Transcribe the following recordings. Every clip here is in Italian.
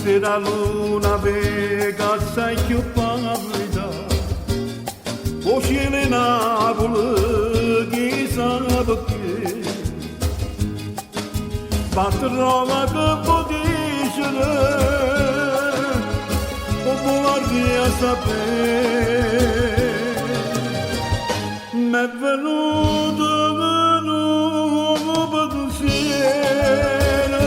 se la luna vega assai più pallida, o cielo Napoli chissà perché, ma trova che può dicere, o volerti a sapere, m'è venuto pensiero,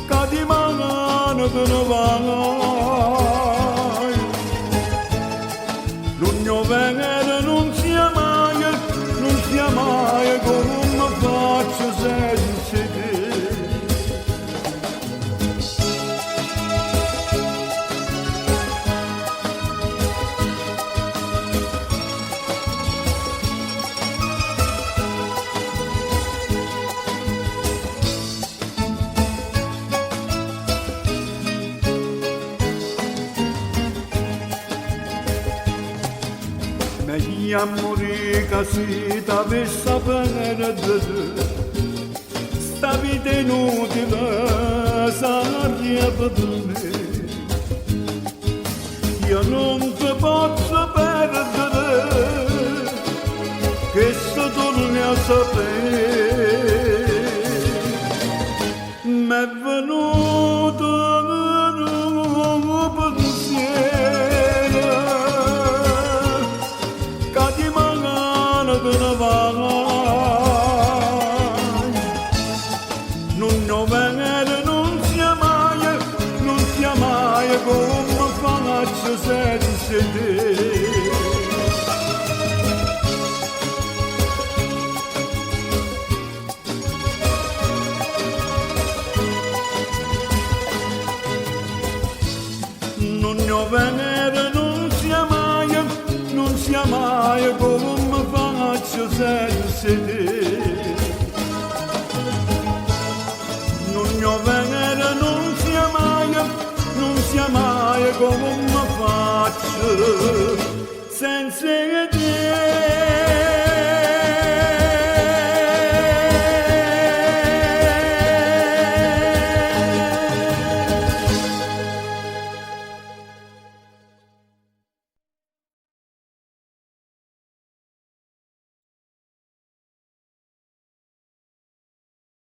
che di mano che ne vai, l'ugno venere non sia mai come faccio senza te. Meglio a morire che si t'avesse a perdere, sta vita inutile sarebbe per me. Io non ti posso perdere, che se torni a sapere, m'è venuto un pensiero, che di mano che ne vai, non venere non sia mai come faccio senza te. Non venere non sia mai come faccio senza te. Non venere non sia mai come faccio senza te.